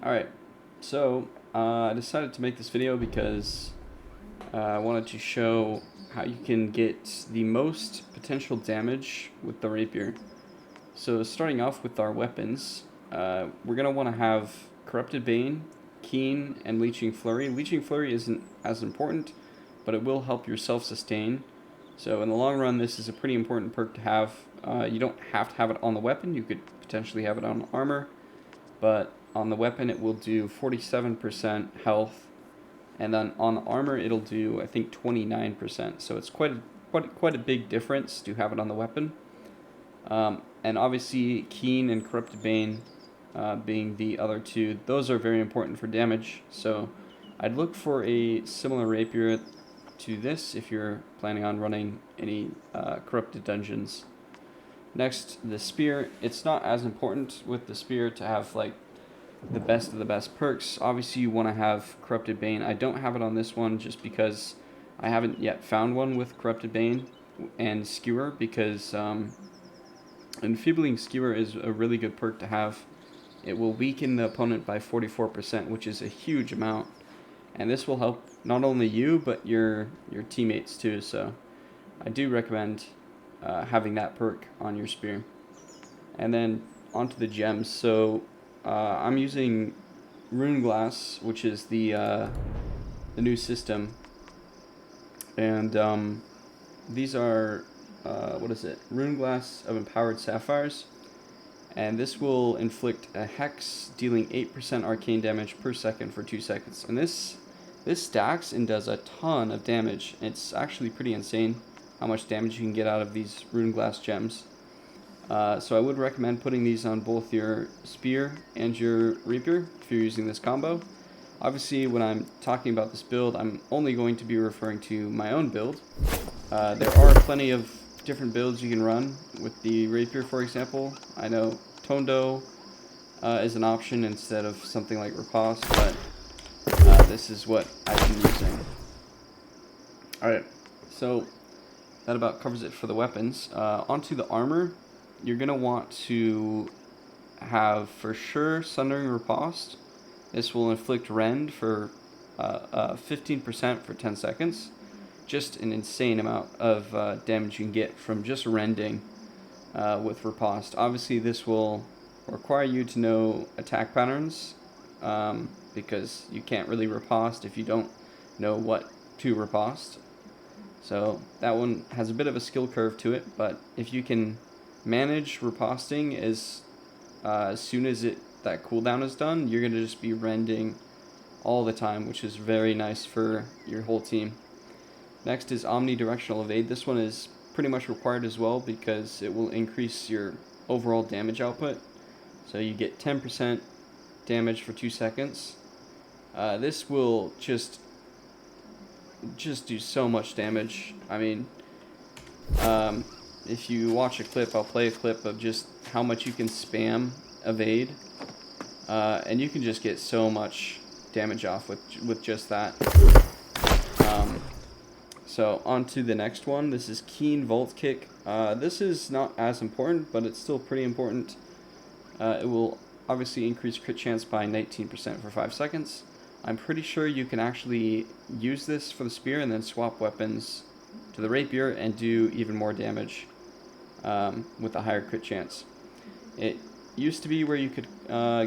Alright, so I decided to make this video because I wanted to show how you can get the most potential damage with the rapier. So starting off with our weapons, we're going to want to have Corrupted Bane, Keen, and Leeching Flurry. Leeching Flurry isn't as important, but it will help your self-sustain. So in the long run, this is a pretty important perk to have. You don't have to have it on the weapon, you could potentially have it on armor, but on the weapon it will do 47% health, and then on the armor it'll do, I think, 29%. So it's quite a big difference to have it on the weapon. And obviously Keen and Corrupted Bane being the other two, those are very important for damage. So I'd look for a similar rapier to this if you're planning on running any corrupted dungeons. Next, the spear. It's not as important with the spear to have like the best of the best perks. Obviously you want to have Corrupted Bane. I don't have it on this one just because I haven't yet found one with Corrupted Bane and Skewer, because Enfeebling Skewer is a really good perk to have. It will weaken the opponent by 44%, which is a huge amount, and this will help not only you but your teammates too. So I do recommend having that perk on your spear. And then onto the gems. So I'm using Rune Glass, which is the new system, and these are Rune Glass of Empowered Sapphires, and this will inflict a hex dealing 8% arcane damage per second for 2 seconds. And this stacks and does a ton of damage. It's actually pretty insane how much damage you can get out of these Rune Glass gems. So I would recommend putting these on both your spear and your rapier if you're using this combo. Obviously, when I'm talking about this build, I'm only going to be referring to my own build. There are plenty of different builds you can run with the rapier, for example. I know Tondo is an option instead of something like Riposte, but this is what I've been using. Alright, so that about covers it for the weapons. Onto the armor, you're going to want to have, for sure, Sundering Riposte. This will inflict rend for 15% for 10 seconds. Just an insane amount of damage you can get from just rending with Riposte. Obviously, this will require you to know attack patterns, because you can't really riposte if you don't know what to riposte. So that one has a bit of a skill curve to it, but if you can manage riposting as soon as that cooldown is done, you're going to just be rending all the time, which is very nice for your whole team. Next is omnidirectional evade. This one is pretty much required as well because it will increase your overall damage output. So you get 10% damage for 2 seconds. This will just do so much damage. I mean, if you watch a clip, I'll play a clip of just how much you can spam evade, and you can just get so much damage off with just that. So on to the next one. This is Keen Vault Kick. This is not as important, but it's still pretty important. It will obviously increase crit chance by 19% for 5 seconds. I'm pretty sure you can actually use this for the spear and then swap weapons to the rapier and do even more damage with a higher crit chance. It used to be where you could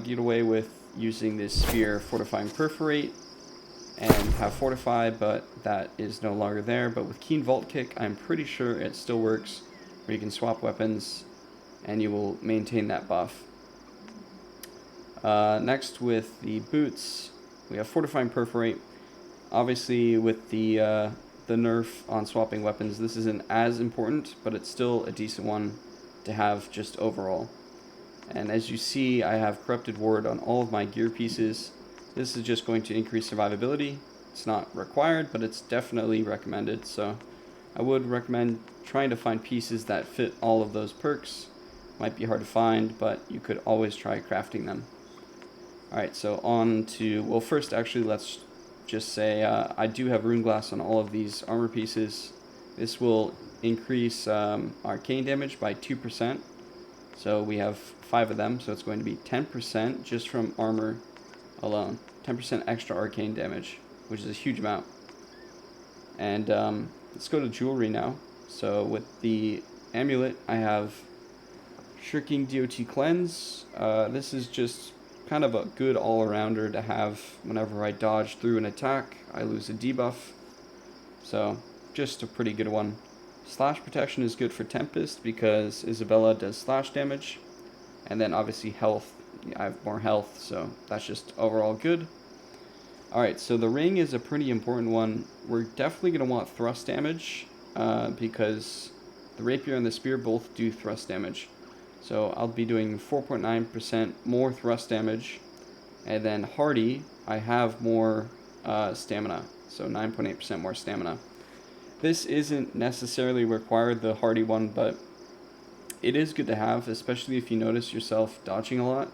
get away with using this spear Fortifying Perforate and have Fortify, but that is no longer there. But with Keen Vault Kick, I'm pretty sure it still works, where you can swap weapons and you will maintain that buff. Next, with the boots, we have Fortifying Perforate. Obviously, with the nerf on swapping weapons, this isn't as important, but it's still a decent one to have just overall. And as you see, I have Corrupted Ward on all of my gear pieces. This is just going to increase survivability. It's not required, but it's definitely recommended. So I would recommend trying to find pieces that fit all of those perks. Might be hard to find, but you could always try crafting them. Alright, so on to, well, first actually let's just say I do have Rune Glass on all of these armor pieces. This will increase arcane damage by 2%. So we have 5 of them, so it's going to be 10% just from armor alone. 10% extra arcane damage, which is a huge amount. And let's go to jewelry now. So with the amulet, I have Shrinking DOT Cleanse. This is just kind of a good all-arounder to have whenever I dodge through an attack. I lose a debuff. So just a pretty good one. Slash Protection is good for Tempest because Isabella does slash damage. And then obviously health. I have more health, so that's just overall good. Alright, so the ring is a pretty important one. We're definitely going to want thrust damage because the rapier and the spear both do thrust damage. So I'll be doing 4.9% more thrust damage. And then hardy, I have more stamina. So 9.8% more stamina. This isn't necessarily required, the hardy one, but it is good to have, especially if you notice yourself dodging a lot.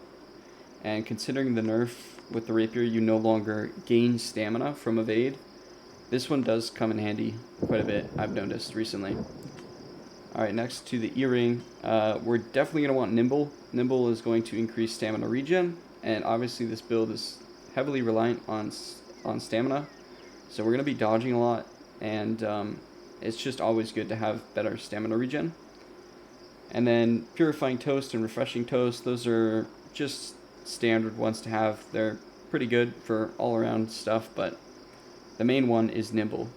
And considering the nerf with the rapier, you no longer gain stamina from evade. This one does come in handy quite a bit, I've noticed recently. Alright, next to the earring, we're definitely going to want nimble. Nimble is going to increase stamina regen, and obviously this build is heavily reliant on stamina. So we're going to be dodging a lot, and it's just always good to have better stamina regen. And then Purifying Toast and Refreshing Toast, those are just standard ones to have. They're pretty good for all-around stuff, but the main one is Nimble.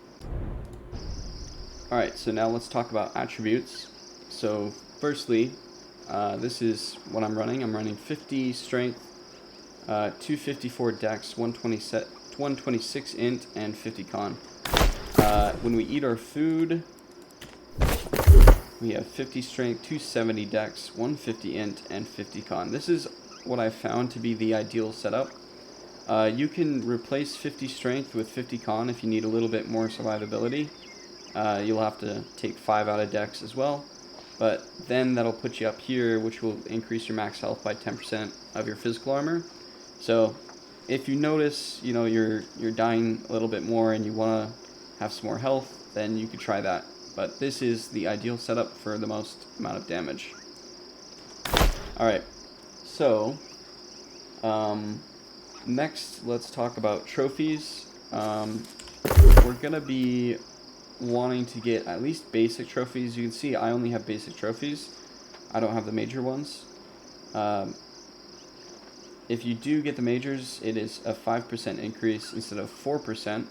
Alright, so now let's talk about attributes. So firstly, this is what I'm running. I'm running 50 Strength, 254 Dex, 126 Int, and 50 Con. When we eat our food, we have 50 Strength, 270 Dex, 150 Int, and 50 Con. This is what I found to be the ideal setup. You can replace 50 Strength with 50 Con if you need a little bit more survivability. You'll have to take 5 out of Dex as well. But then that'll put you up here, which will increase your max health by 10% of your physical armor. So if you notice, you're dying a little bit more and you want to have some more health, then you could try that. But this is the ideal setup for the most amount of damage. Alright, so next let's talk about trophies. We're going to be wanting to get at least basic trophies. You can see I only have basic trophies. I don't have the major ones. If you do get the majors, it is a 5% increase instead of 4%.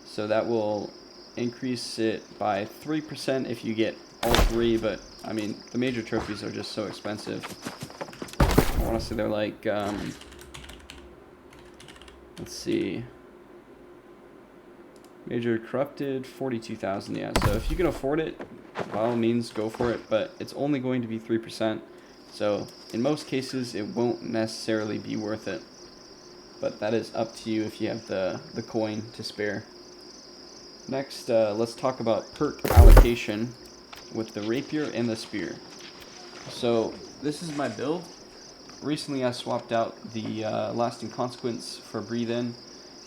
So that will increase it by 3% if you get all 3, but I mean, the major trophies are just so expensive. I want to say they're like, let's see, Major Corrupted, 42,000, yeah. So if you can afford it, by all means, go for it, but it's only going to be 3%. So in most cases, it won't necessarily be worth it. But that is up to you if you have the coin to spare. Next, let's talk about perk allocation with the rapier and the spear. So this is my build. Recently I swapped out the lasting consequence for breathe in.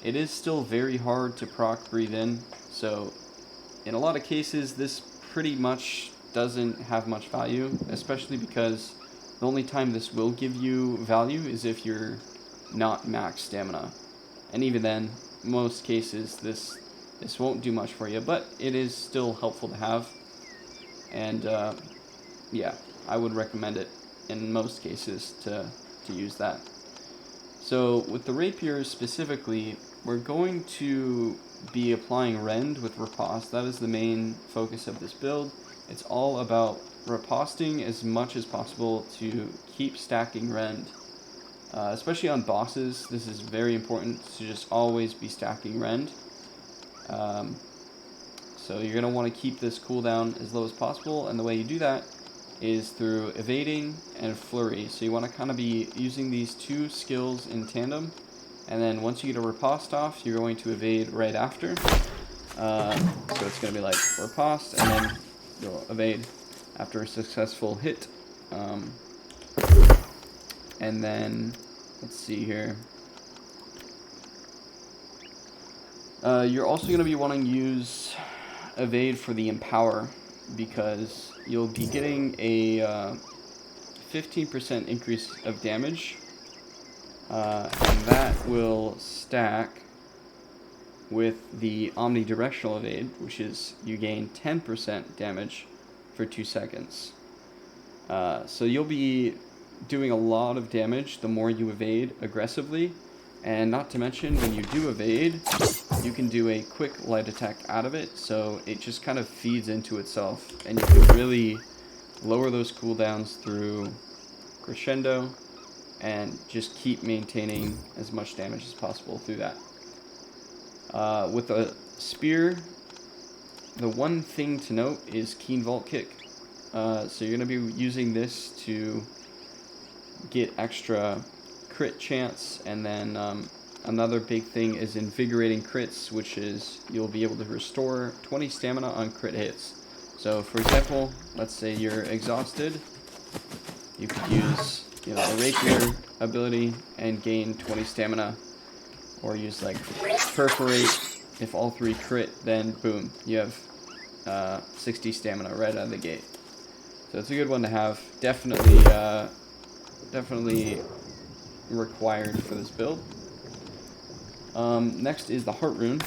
It is still very hard to proc breathe in, so in a lot of cases this pretty much doesn't have much value, especially because the only time this will give you value is if you're not max stamina. And even then, most cases this won't do much for you, but it is still helpful to have. And yeah, I would recommend it in most cases to use that. So with the rapier specifically, we're going to be applying rend with riposte. That is the main focus of this build. It's all about riposting as much as possible to keep stacking rend. Especially on bosses, this is very important to just always be stacking rend. So you're going to want to keep this cooldown as low as possible, and the way you do that is through evading and flurry. So you want to kind of be using these two skills in tandem, and then once you get a riposte off, you're going to evade right after. So it's going to be like riposte, and then you'll evade after a successful hit. And then, let's see here. You're also going to be wanting to use evade for the empower, because you'll be getting a 15% increase of damage and that will stack with the omnidirectional evade, which is you gain 10% damage for 2 seconds. So you'll be doing a lot of damage the more you evade aggressively, and not to mention when you do evade, you can do a quick light attack out of it, so it just kind of feeds into itself, and you can really lower those cooldowns through crescendo and just keep maintaining as much damage as possible through that. With a spear, the one thing to note is keen vault kick. So you're going to be using this to get extra crit chance, and then another big thing is invigorating crits, which is you'll be able to restore 20 stamina on crit hits. So for example, let's say you're exhausted, you could use a rapier ability and gain 20 stamina, or use like perforate. If all 3 crit, then boom, you have 60 stamina right out of the gate. So it's a good one to have. Definitely required for this build. Next is the Heartrune.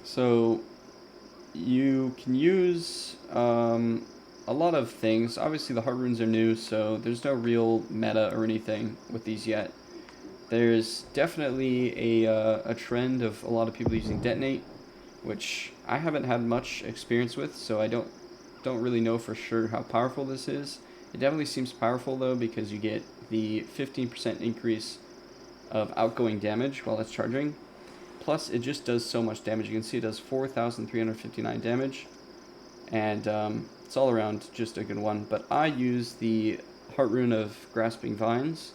So you can use a lot of things. Obviously the Heartrunes are new, so there's no real meta or anything with these yet. There's definitely a trend of a lot of people using Detonate, which I haven't had much experience with, so I don't really know for sure how powerful this is. It definitely seems powerful though, because you get the 15% increase of outgoing damage while it's charging. Plus it just does so much damage. You can see it does 4,359 damage, and it's all around just a good one. But I use the Heartrune of Grasping Vines,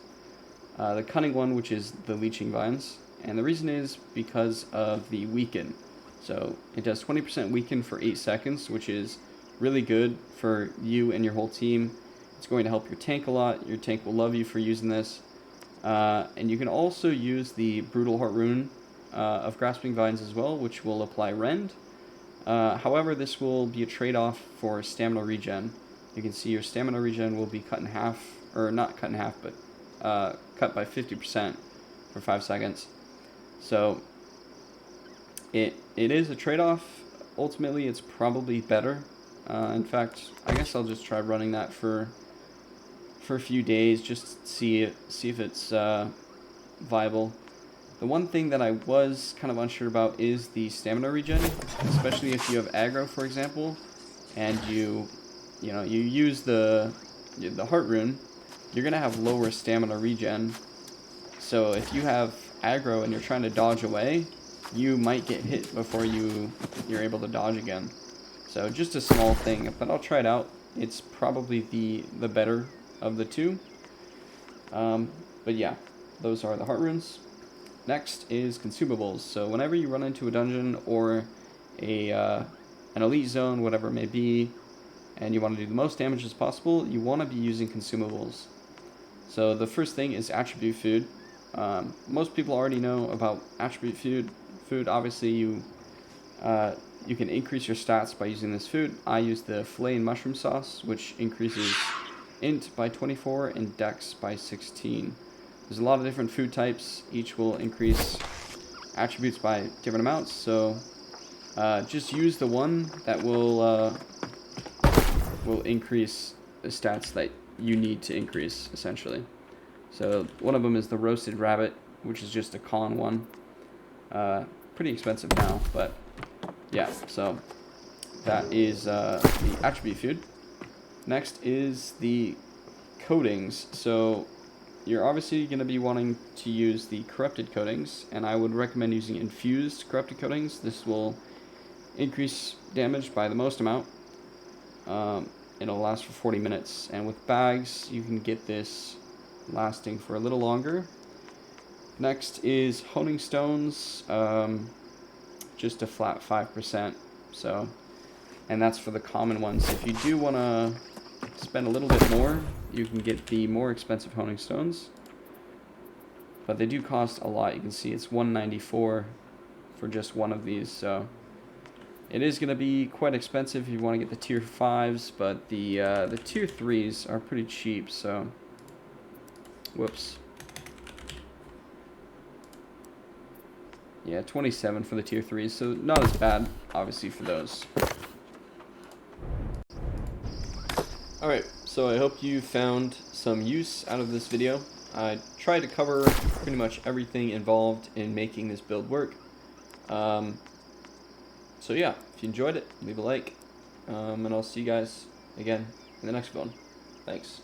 the Cunning one, which is the Leeching Vines, and the reason is because of the Weaken. So it does 20% Weaken for 8 seconds, which is really good for you and your whole team. It's going to help your tank a lot. Your tank will love you for using this. And you can also use the Brutal Heartrune of Grasping Vines as well, which will apply Rend. However, this will be a trade-off for stamina regen. You can see your stamina regen will be cut in half, or not cut in half, but cut by 50% for 5 seconds. So it is a trade-off. Ultimately, it's probably better. In fact, I guess I'll just try running that for a few days, just to see if it's viable. The one thing that I was kind of unsure about is the stamina regen, especially if you have aggro, for example, and you use the Heartrune, you're gonna have lower stamina regen. So if you have aggro and you're trying to dodge away, you might get hit before you're able to dodge again. So just a small thing, but I'll try it out. It's probably the better of the two. But yeah, those are the Heartrunes. Next is Consumables. So whenever you run into a dungeon or an elite zone, whatever it may be, and you want to do the most damage as possible, you want to be using Consumables. So the first thing is Attribute Food. Most people already know about Attribute Food. Obviously, you can increase your stats by using this food. I use the Filet and Mushroom Sauce, which increases Int by 24 and Dex by 16. There's a lot of different food types. Each will increase attributes by different amounts, so just use the one that will increase the stats that you need to increase, essentially. So one of them is the Roasted Rabbit, which is just a con one. Pretty expensive now, but yeah, so that is the attribute food. Next is the coatings. So you're obviously going to be wanting to use the corrupted coatings, and I would recommend using infused corrupted coatings. This will increase damage by the most amount. It'll last for 40 minutes, and with bags you can get this lasting for a little longer. Next is honing stones, just a flat 5%. So, and that's for the common ones. If you do want to spend a little bit more, you can get the more expensive honing stones, but they do cost a lot. You can see it's $194 for just one of these, so it is going to be quite expensive if you want to get the tier 5s, but the tier 3s are pretty cheap, so whoops. Yeah, 27 for the tier 3s, so not as bad, obviously, for those. Alright, so I hope you found some use out of this video. I tried to cover pretty much everything involved in making this build work. So yeah, if you enjoyed it, leave a like, and I'll see you guys again in the next one. Thanks.